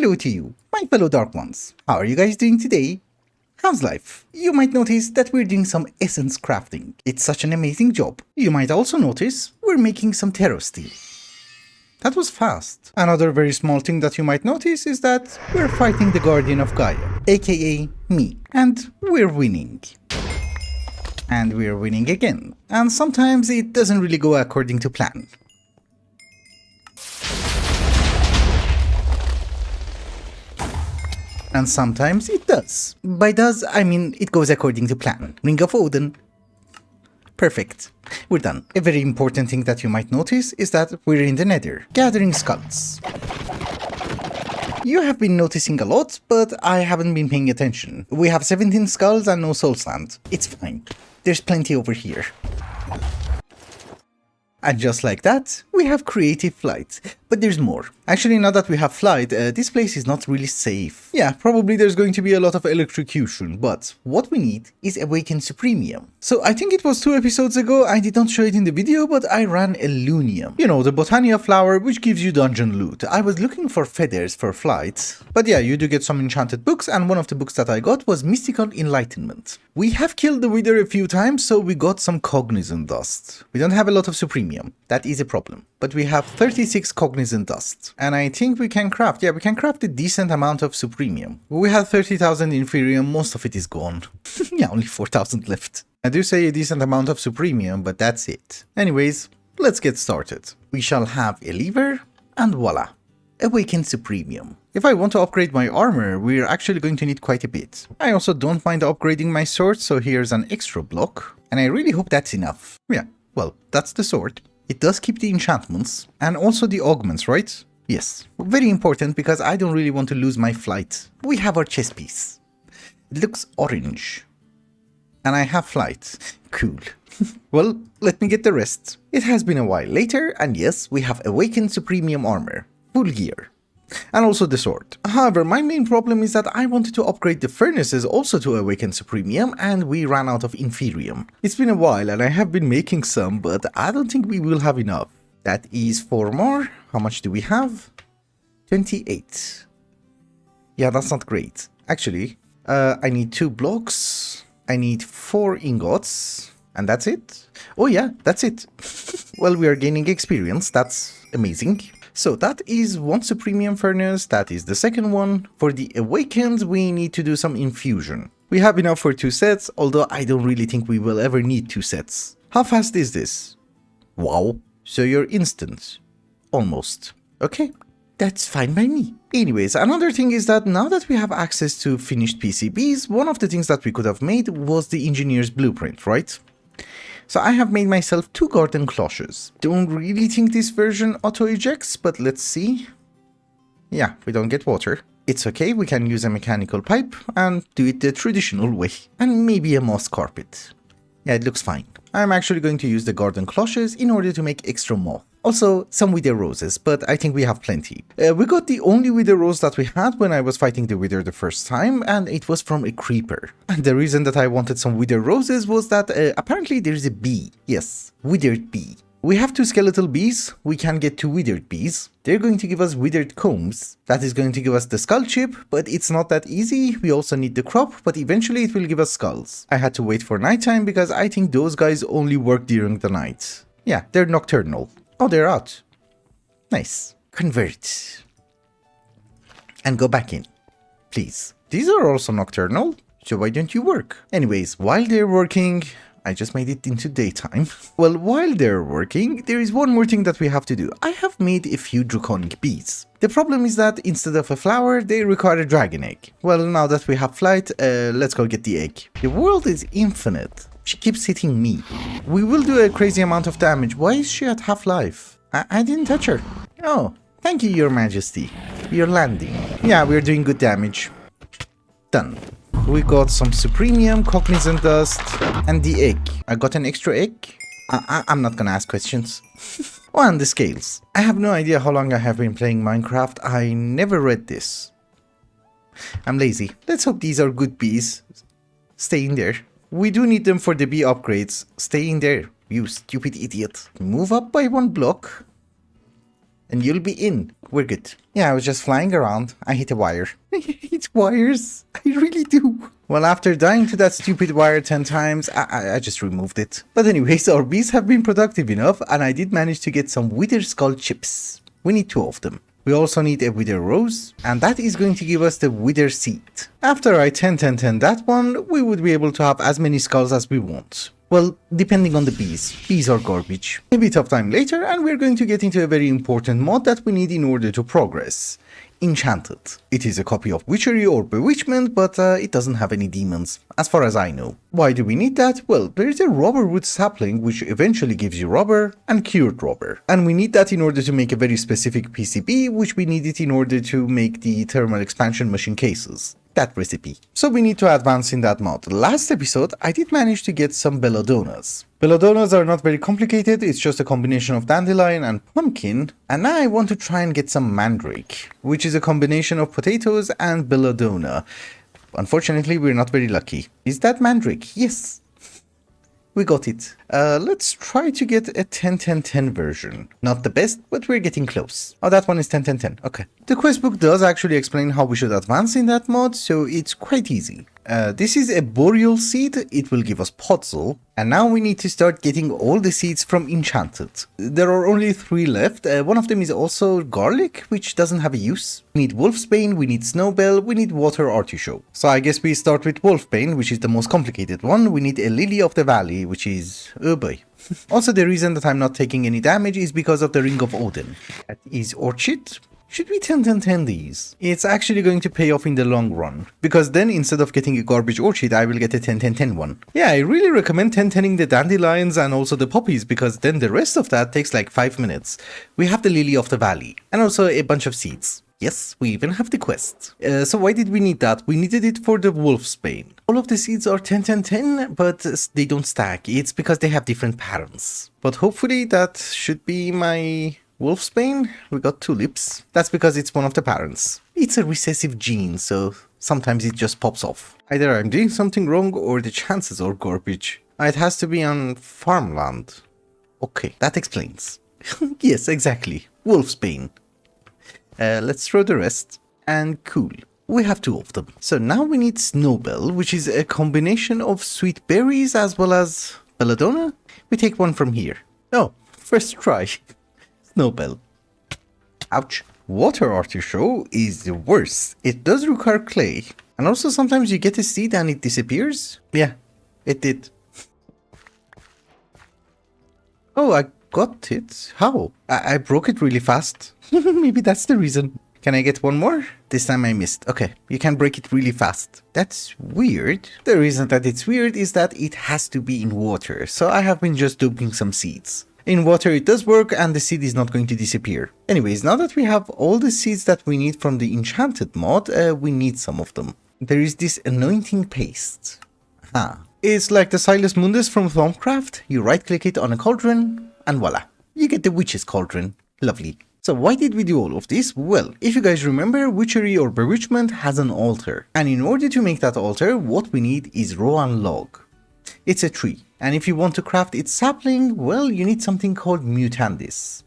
Hello to you, my fellow Dark Ones. How are you guys doing today? How's life? You might notice that we're doing some essence crafting. It's such an amazing job. You might also notice we're making some terror steel. That was fast. Another very small thing that you might notice is that we're fighting the Guardian of Gaia, aka me, and we're winning. And we're winning again. And sometimes it doesn't really go according to plan. And sometimes it does. By does, I mean it goes according to plan. Ring of Odin. Perfect. We're done. A very important thing that you might notice is that we're in the Nether, gathering skulls. You have been noticing a lot, but I haven't been paying attention. We have 17 skulls and no soul sand. It's fine. There's plenty over here. And just like that, we have creative flight. But there's more. Actually, now that we have flight, this place is not really safe. Yeah, probably there's going to be a lot of electrocution, but what we need is Awakened Supremium. So I think it was 2 episodes ago, I did not show it in the video, but I ran Elunium. You know, the Botania flower which gives you dungeon loot. I was looking for feathers for flight. But yeah, you do get some enchanted books, and one of the books that I got was Mystical Enlightenment. We have killed the Wither a few times, so we got some cognizant dust. We don't have a lot of Supremium. That is a problem. But we have 36 cognizant dust. And I think we can craft, yeah, we can craft a decent amount of Supremium. We had 30,000 Inferium, most of it is gone. Yeah, only 4,000 left. I do say a decent amount of Supremium, but that's it. Anyways, let's get started. We shall have a lever, and voila, Awakened Supremium. If I want to upgrade my armor, we're actually going to need quite a bit. I also don't mind upgrading my sword, so here's an extra block. And I really hope that's enough. Yeah, well, that's the sword. It does keep the enchantments, and also the augments, right? Yes, very important because I don't really want to lose my flight. We have our chest piece. It looks orange. And I have flight. Cool. Well, let me get the rest. It has been a while later, and yes, we have Awakened Supremium armor. Full gear. And also the sword. However, my main problem is that I wanted to upgrade the furnaces also to Awakened Supremium, and we ran out of Inferium. It's been a while and I have been making some, but I don't think we will have enough. That is 4 more. How much do we have? 28. Yeah, that's not great. Actually, I need 2 blocks. I need 4 ingots. And that's it? Oh yeah, that's it. Well, we are gaining experience. That's amazing. So that is 1 Supremium furnace, that is the second one. For the Awakened, we need to do some infusion. We have enough for 2 sets, although I don't really think we will ever need 2 sets. How fast is this? Wow, so you're instant. Almost. Okay, that's fine by me. Anyways, another thing is that now that we have access to finished PCBs, one of the things that we could have made was the engineer's blueprint, right? So I have made myself 2 garden cloches. Don't really think this version auto-ejects, but let's see. Yeah, we don't get water. It's okay, we can use a mechanical pipe and do it the traditional way. And maybe a moss carpet. Yeah, it looks fine. I'm actually going to use the garden cloches in order to make extra moss. Also, some wither roses, but I think we have plenty. We got the only wither rose that we had when I was fighting the wither the first time, and it was from a creeper. And the reason that I wanted some wither roses was that apparently there is a bee. Yes, withered bee. We have 2 skeletal bees, we can get 2 withered bees. They're going to give us withered combs. That is going to give us the skull chip, but it's not that easy. We also need the crop, but eventually it will give us skulls. I had to wait for nighttime because I think those guys only work during the night. Yeah, they're nocturnal. Oh, they're out. Nice. Convert. And go back in. Please. These are also nocturnal, so why don't you work? Anyways, while they're working, I just made it into daytime. Well, while they're working, there is one more thing that we have to do. I have made a few draconic bees. The problem is that instead of a flower, they require a dragon egg. Well, now that we have flight, let's go get the egg. The world is infinite. She keeps hitting me. We will do a crazy amount of damage. Why is she at half-life? I didn't touch her. Oh, thank you, Your Majesty. You're landing. Yeah, we're doing good damage. Done. We got some Supremium, cognizant dust, and the egg. I got an extra egg. I'm not gonna ask questions. Oh, and the scales. I have no idea how long I have been playing Minecraft. I never read this. I'm lazy. Let's hope these are good bees. Stay in there. We do need them for the bee upgrades. Stay in there, you stupid idiot. Move up by 1 block. and you'll be in. We're good. Yeah, I was just flying around. I hit a wire. I hate wires. I really do. Well, after dying to that stupid wire 10 times, I just removed it. But anyways, our bees have been productive enough, and I did manage to get some wither skull chips. We need 2 of them. We also need a wither rose, and that is going to give us the wither seed. After I 10 that one, we would be able to have as many skulls as we want. Well, depending on the bees. Bees are garbage. A bit of time later, and we're going to get into a very important mod that we need in order to progress. Enchanted. It is a copy of Witchery or Bewitchment, but it doesn't have any demons, as far as I know. Why do we need that? Well, there is a rubber wood sapling which eventually gives you rubber and cured rubber. And we need that in order to make a very specific PCB, which we need it in order to make the thermal expansion machine cases. That recipe. So we need to advance in that mod. Last episode, I did manage to get some belladonnas. Belladonnas are not very complicated, it's just a combination of dandelion and pumpkin, and now I want to try and get some mandrake, which is a combination of potatoes and belladonna. Unfortunately, we're not very lucky. Is that mandrake? Yes. We got it. Let's try to get a 10-10-10 version. Not the best, but we're getting close. Oh, that one is 10-10-10. Okay. The quest book does actually explain how we should advance in that mod, so it's quite easy. This is a boreal seed. It will give us podzol. And now we need to start getting all the seeds from Enchanted. There are only 3 left. One of them is also garlic, which doesn't have a use. We need wolfsbane, we need snowbell, we need water artichoke. So I guess we start with wolfbane, which is the most complicated one. We need a lily of the valley, which is... oh boy. Also, the reason that I'm not taking any damage is because of the ring of Odin. That is orchid. Should we 10-10-10 these? It's actually going to pay off in the long run, because then instead of getting a garbage orchid, I will get a 10-10-10 one. Yeah, I really recommend 10-10ing the dandelions and also the poppies, because then the rest of that takes like 5 minutes. We have the lily of the valley, and also a bunch of seeds. Yes, we even have the quest. So why did we need that? We needed it for the wolfsbane. All of the seeds are 10-10-10, but they don't stack. It's because they have different patterns. But hopefully that should be my... wolfsbane? We got tulips. That's because it's one of the parents. It's a recessive gene, so sometimes it just pops off. Either I'm doing something wrong or the chances are garbage. It has to be on farmland. Okay, that explains. Yes, exactly. Wolfsbane. Let's throw the rest. And cool. We have 2 of them. So now we need snowbell, which is a combination of sweet berries as well as belladonna. We take one from here. Oh, first try. Snowbell. Ouch. Water artichoke is the worst. It does require clay. And also sometimes you get a seed and it disappears. Yeah, it did. Oh, I got it. How? I broke it really fast. Maybe that's the reason. Can I get one more? This time I missed. Okay, you can break it really fast. That's weird. The reason that it's weird is that it has to be in water. So I have been just dumping some seeds. In water it does work and the seed is not going to disappear. Anyways, now that we have all the seeds that we need from the Enchanted mod, we need some of them. There is this anointing paste. It's like the Silas Mundus from Thaumcraft. You right click it on a cauldron and voila. You get the witch's cauldron. Lovely. So why did we do all of this? Well, if you guys remember, Witchery or Bewitchment has an altar. And in order to make that altar, what we need is rowan log. It's a tree. And if you want to craft its sapling, well, you need something called mutandis.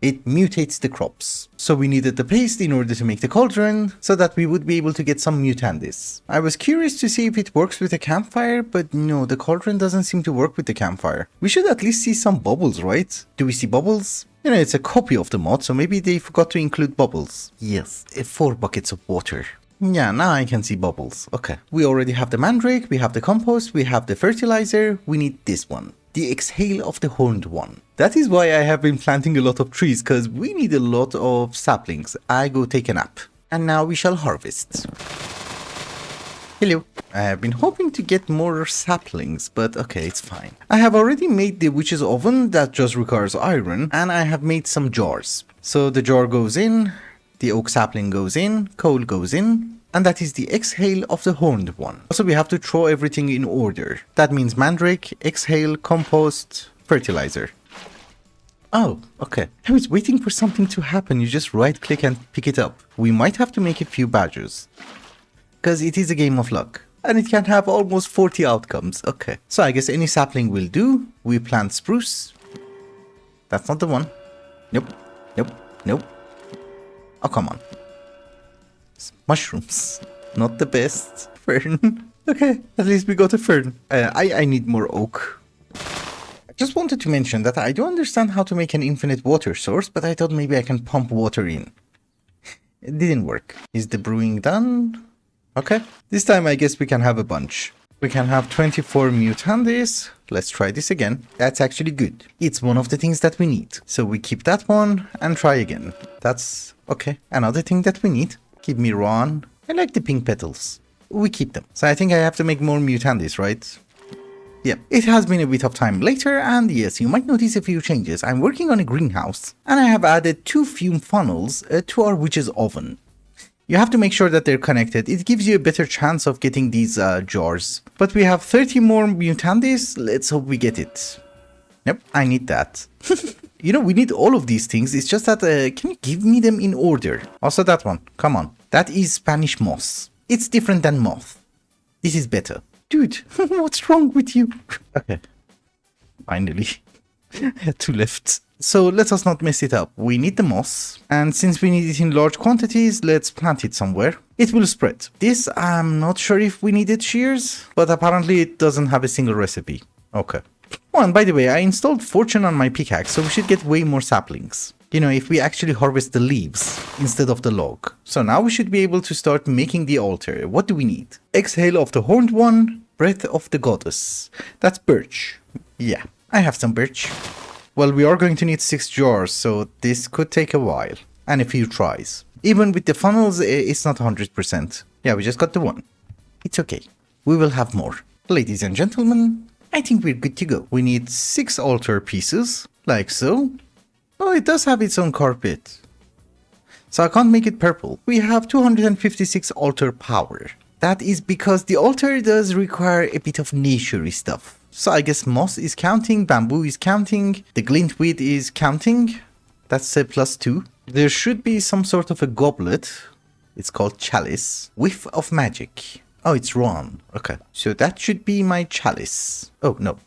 It mutates the crops. So we needed the paste in order to make the cauldron, so that we would be able to get some mutandis. I was curious to see if it works with a campfire, but no, the cauldron doesn't seem to work with the campfire. We should at least see some bubbles, right? Do we see bubbles? You know, it's a copy of the mod, so maybe they forgot to include bubbles. Yes, 4 buckets of water. Yeah, now I can see bubbles. Okay. We already have the mandrake, we have the compost, we have the fertilizer. We need this one. The exhale of the horned one. That is why I have been planting a lot of trees, because we need a lot of saplings. I go take a nap. And now we shall harvest. Hello. I have been hoping to get more saplings, but okay, it's fine. I have already made the witch's oven that just requires iron, and I have made some jars. So the jar goes in. The oak sapling goes in, coal goes in, and that is the exhale of the horned one. Also, we have to throw everything in order. That means mandrake, exhale, compost, fertilizer. Oh, okay. I was waiting for something to happen. You just right click and pick it up. We might have to make a few badges, because it is a game of luck. And it can have almost 40 outcomes. Okay. So I guess any sapling will do. We plant spruce. That's not the one. Nope. Nope. Nope. Oh, come on. Mushrooms. Not the best. Fern. Okay, at least we got a fern. I need more oak. I just wanted to mention that I do understand how to make an infinite water source, but I thought maybe I can pump water in. It didn't work. Is the brewing done? Okay. This time I guess we can have a bunch. We can have 24 mutandis. Let's try this again. That's actually good. It's one of the things that we need. So we keep that one and try again. That's okay. Another thing that we need. Give me Ron. I like the pink petals. We keep them. So I think I have to make more mutandis, right? Yeah, it has been a bit of time later, and yes, you might notice a few changes. I'm working on a greenhouse, and I have added 2 fume funnels to our witch's oven. You have to make sure that they're connected. It gives you a better chance of getting these jars. But we have 30 more mutandis. Let's hope we get it. Yep, I need that. You know, we need all of these things. It's just that, can you give me them in order? Also that one, come on. That is Spanish moss. It's different than moth. This is better. Dude, what's wrong with you? Okay, finally. I had 2 left. So let us not mess it up. We need the moss. And since we need it in large quantities, let's plant it somewhere. It will spread. This, I'm not sure if we needed shears, but apparently it doesn't have a single recipe. Okay. Oh, and by the way, I installed Fortune on my pickaxe, so we should get way more saplings. You know, if we actually harvest the leaves instead of the log. So now we should be able to start making the altar. What do we need? Exhale of the Horned One, Breath of the Goddess. That's birch. Yeah, I have some birch. Well, we are going to need 6 jars, so this could take a while. And a few tries. Even with the funnels, it's not 100%. Yeah, we just got the one. It's okay. We will have more. Ladies and gentlemen, I think we're good to go. We need 6 altar pieces, like so. Oh, it does have its own carpet. So I can't make it purple. We have 256 altar power. That is because the altar does require a bit of nature-y stuff. So I guess moss is counting, bamboo is counting, the glintweed is counting. That's a +2. There should be some sort of a goblet. It's called chalice. Whiff of magic. Oh, it's Ron. Okay. So that should be my chalice. Oh, no.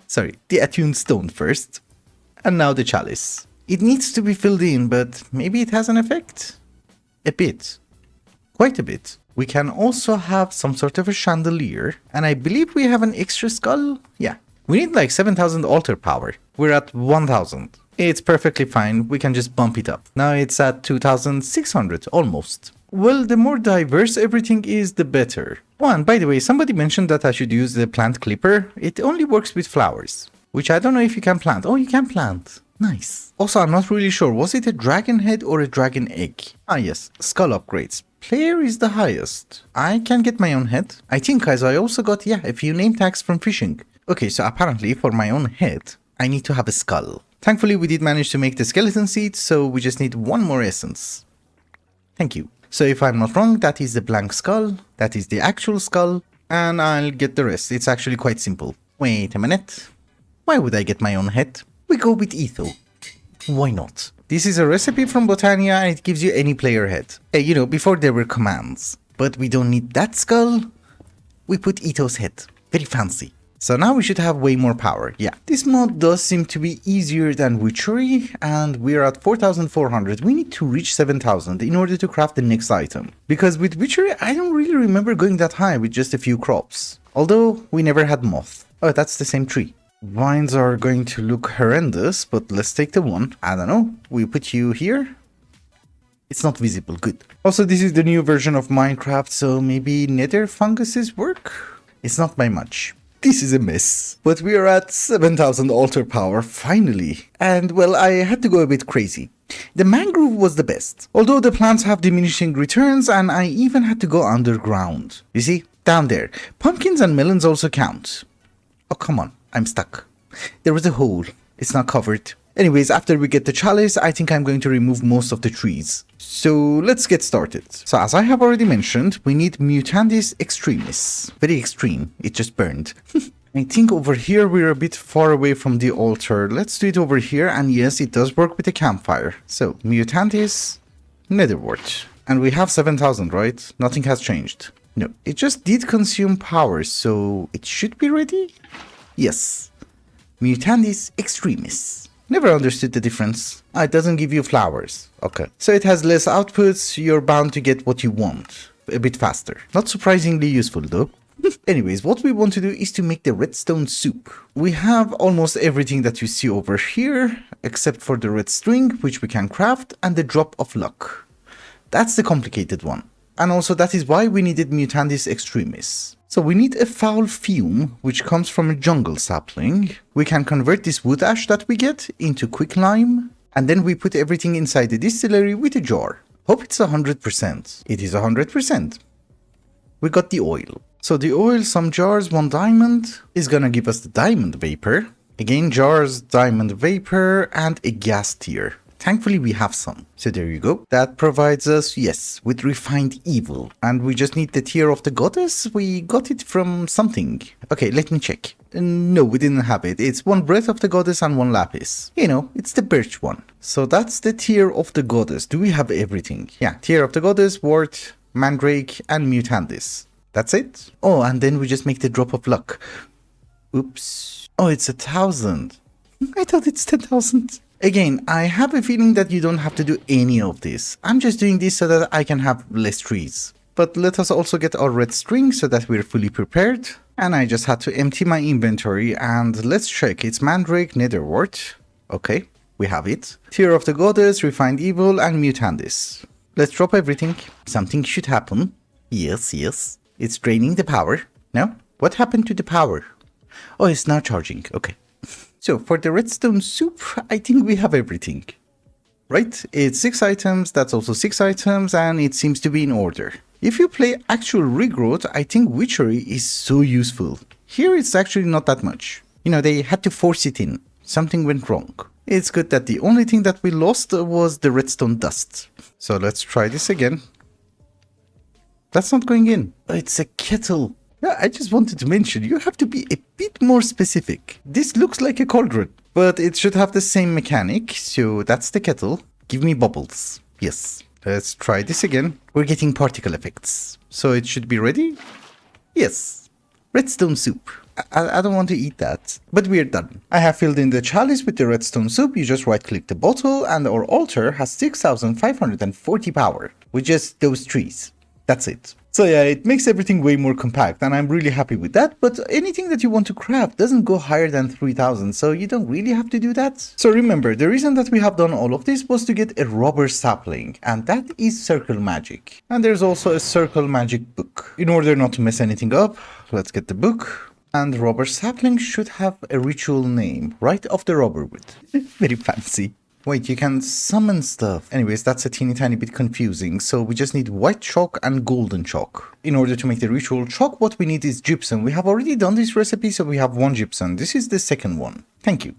Sorry. The attuned stone first. And now the chalice. It needs to be filled in, but maybe it has an effect? A bit. Quite a bit. We can also have some sort of a chandelier. And I believe we have an extra skull. Yeah. We need like 7,000 altar power. We're at 1,000. It's perfectly fine. We can just bump it up. Now it's at 2,600 almost. Well, the more diverse everything is, the better. Oh, and by the way, somebody mentioned that I should use the plant clipper. It only works with flowers, which I don't know if you can plant. Oh, you can plant. Nice. Also, I'm not really sure. Was it a dragon head or a dragon egg? Ah, yes. Skull upgrades. Player is the highest. I can get my own head. I think as I also got, yeah, a few name tags from fishing. Okay, so apparently for my own head, I need to have a skull. Thankfully, we did manage to make the skeleton seed, so we just need 1 more essence. Thank you. So if I'm not wrong, that is the blank skull, that is the actual skull, and I'll get the rest. It's actually quite simple. Wait a minute. Why would I get my own head? We go with Etho. Why not? This is a recipe from Botania and it gives you any player head. You know, before there were commands. But we don't need that skull. We put Etho's head. Very fancy. So now we should have way more power. Yeah, this mod does seem to be easier than Witchery, and we're at 4,400. We need to reach 7,000 in order to craft the next item. Because with Witchery, I don't really remember going that high with just a few crops. Although, we never had moth. Oh, that's the same tree. Vines are going to look horrendous, but let's take the one. I don't know, we put you here? It's not visible, good. Also, this is the new version of Minecraft, so maybe nether funguses work? It's not by much. This is a mess. But we are at 7,000 altar power, finally. And well, I had to go a bit crazy. The mangrove was the best. Although the plants have diminishing returns and I even had to go underground. You see? Down there. Pumpkins and melons also count. Oh, come on. I'm stuck. There was a hole. It's not covered. Anyways, after we get the chalice, I think I'm going to remove most of the trees. So let's get started. So as I have already mentioned, we need Mutandis Extremis. Very extreme. It just burned. I think over here we're a bit far away from the altar. Let's do it over here. And yes, it does work with the campfire. So Mutandis Netherwort. And we have 7,000, right? Nothing has changed. No, it just did consume power, so it should be ready? Yes. Mutandis Extremis. Never understood the difference. Ah, it doesn't give you flowers. Okay. So it has less outputs, you're bound to get what you want. A bit faster. Not surprisingly useful though. Anyways, what we want to do is to make the redstone soup. We have almost everything that you see over here, except for the red string, which we can craft, and the drop of luck. That's the complicated one. And also that is why we needed Mutandis extremis. So we need a foul fume, which comes from a jungle sapling. We can convert this wood ash that we get into quicklime, and then we put everything inside the distillery with a jar. Hope it's 100%. It is 100%. We got the oil. So the oil, some jars, 1 diamond, is gonna give us the diamond vapor. Again, jars, diamond vapor, and a gas tier. Thankfully, we have some. So there you go. That provides us, yes, with refined evil. And we just need the tier of the goddess. We got it from something. Okay, let me check. No, we didn't have it. It's 1 breath of the goddess and 1 lapis. You know, it's the birch one. So that's the tier of the goddess. Do we have everything? Yeah, tier of the goddess, wart, mandrake, and mutandis. That's it. Oh, and then we just make the drop of luck. Oops. Oh, it's 1,000. I thought it's 10,000. Again, I have a feeling that you don't have to do any of this. I'm just doing this so that I can have less trees. But let us also get our red string so that we're fully prepared. And I just had to empty my inventory, and let's check. It's mandrake, netherwort. Okay, we have it. Tear of the goddess, refined evil, and mutandis. Let's drop everything. Something should happen. Yes, yes. It's draining the power. No? What happened to the power? Oh, it's now charging. Okay. So for the redstone soup, I think we have everything. Right? It's 6 items, that's also 6 items, and it seems to be in order. If you play actual regrowth, I think Witchery is so useful. Here it's actually not that much. You know, they had to force it in. Something went wrong. It's good that the only thing that we lost was the redstone dust. So let's try this again. That's not going in. It's a kettle. Yeah, I just wanted to mention, you have to be a bit more specific. This looks like a cauldron, but it should have the same mechanic. So that's the kettle. Give me bubbles. Yes. Let's try this again. We're getting particle effects. So it should be ready? Yes. Redstone soup. I don't want to eat that, but we're done. I have filled in the chalice with the redstone soup. You just right click the bottle and our altar has 6,540 power with just those trees. That's it. So yeah, it makes everything way more compact and I'm really happy with that, but anything that you want to craft doesn't go higher than 3,000, so you don't really have to do that. So remember, the reason that we have done all of this was to get a rubber sapling, and that is circle magic. And there's also a circle magic book. In order not to mess anything up, let's get the book. And rubber sapling should have a ritual name, right off the rubber wood. Very fancy. Wait, you can summon stuff. Anyways, that's a teeny tiny bit confusing. So we just need white chalk and golden chalk. In order to make the ritual chalk, what we need is gypsum. We have already done this recipe, so we have 1 gypsum. This is the second one. Thank you.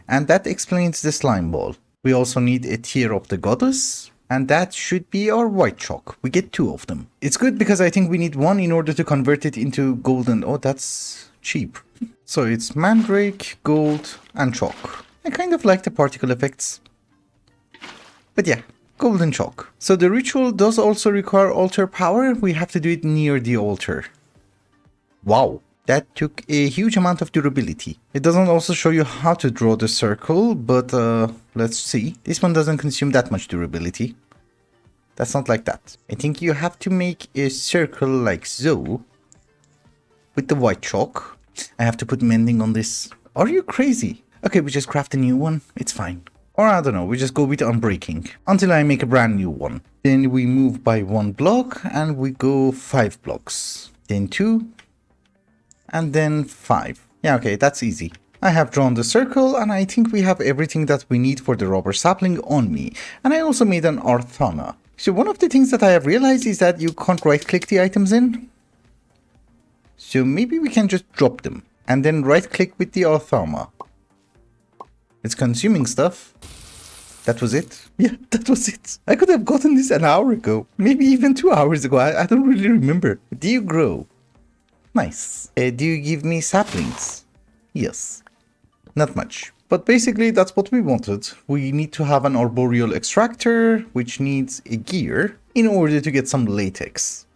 And that explains the slime ball. We also need a tear of the goddess. And that should be our white chalk. We get 2 of them. It's good because I think we need 1 in order to convert it into golden. Oh, that's cheap. So it's mandrake, gold, and chalk. I kind of like the particle effects. But yeah, golden chalk. So the ritual does also require altar power. We have to do it near the altar. Wow, that took a huge amount of durability. It doesn't also show you how to draw the circle, but let's see. This one doesn't consume that much durability. That's not like that. I think you have to make a circle like so. With the white chalk. I have to put mending on this. Are you crazy? Okay, we just craft a new one. It's fine. Or I don't know, we just go with unbreaking. Until I make a brand new one. Then we move by 1 block and we go 5 blocks. Then 2. And then 5. Yeah, okay, that's easy. I have drawn the circle and I think we have everything that we need for the rubber sapling on me. And I also made an Arthana. So one of the things that I have realized is that you can't right click the items in. So maybe we can just drop them. And then right click with the Arthama. It's consuming stuff. That was it? Yeah, that was it. I could have gotten this an hour ago. Maybe even 2 hours ago. I don't really remember. Do you grow? Nice. Do you give me saplings? Yes. Not much. But basically, that's what we wanted. We need to have an arboreal extractor, which needs a gear, in order to get some latex.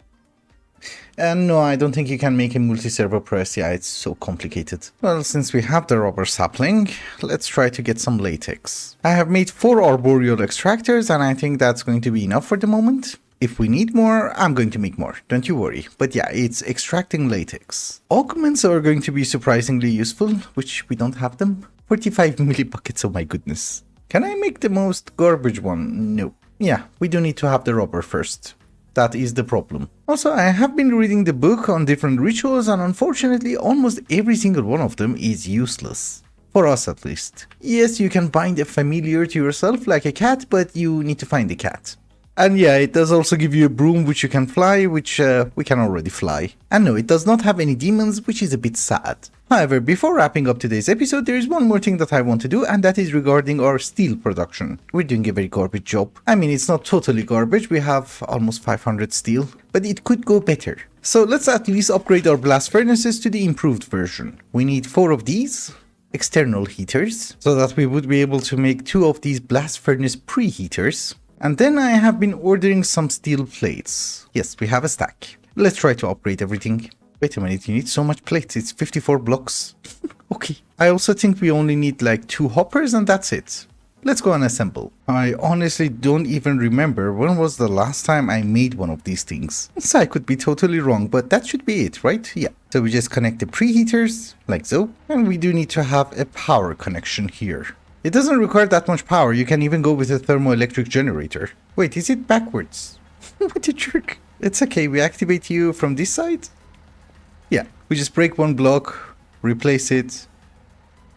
And no, I don't think you can make a multi-server press. Yeah, it's so complicated. Well, since we have the rubber sapling, let's try to get some latex. I have made 4 arboreal extractors, and I think that's going to be enough for the moment. If we need more, I'm going to make more, don't you worry. But yeah, it's extracting latex. Augments are going to be surprisingly useful, which we don't have them. 45 millibuckets, oh my goodness. Can I make the most garbage one? No. Yeah, we do need to have the rubber first. That is the problem. Also, I have been reading the book on different rituals, and unfortunately almost every single one of them is useless. For us at least. Yes, you can bind a familiar to yourself like a cat, but you need to find the cat. And yeah, it does also give you a broom which you can fly, which we can already fly. And no, it does not have any demons, which is a bit sad. However, before wrapping up today's episode, there is one more thing that I want to do, and that is regarding our steel production. We're doing a very garbage job. I mean, it's not totally garbage, we have almost 500 steel, but it could go better. So let's at least upgrade our blast furnaces to the improved version. We need 4 of these external heaters, so that we would be able to make 2 of these blast furnace preheaters. And then I have been ordering some steel plates. Yes, we have a stack. Let's try to upgrade everything. Wait a minute, you need so much plates. It's 54 blocks. Okay. I also think we only need like 2 hoppers and that's it. Let's go and assemble. I honestly don't even remember when was the last time I made one of these things. So I could be totally wrong, but that should be it, right? Yeah. So we just connect the preheaters, like so. And we do need to have a power connection here. It doesn't require that much power, you can even go with a thermoelectric generator. Wait, is it backwards? What a jerk. It's okay, we activate you from this side? Yeah, we just break 1 block, replace it,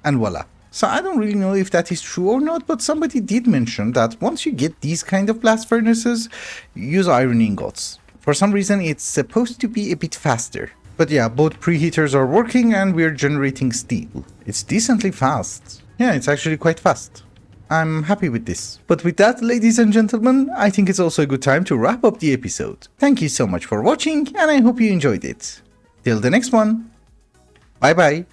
and voila. So I don't really know if that is true or not, but somebody did mention that once you get these kind of blast furnaces, use iron ingots. For some reason it's supposed to be a bit faster. But yeah, both preheaters are working and we're generating steel. It's decently fast. Yeah, it's actually quite fast. I'm happy with this. But with that, ladies and gentlemen, I think it's also a good time to wrap up the episode. Thank you so much for watching, and I hope you enjoyed it. Till the next one. Bye bye.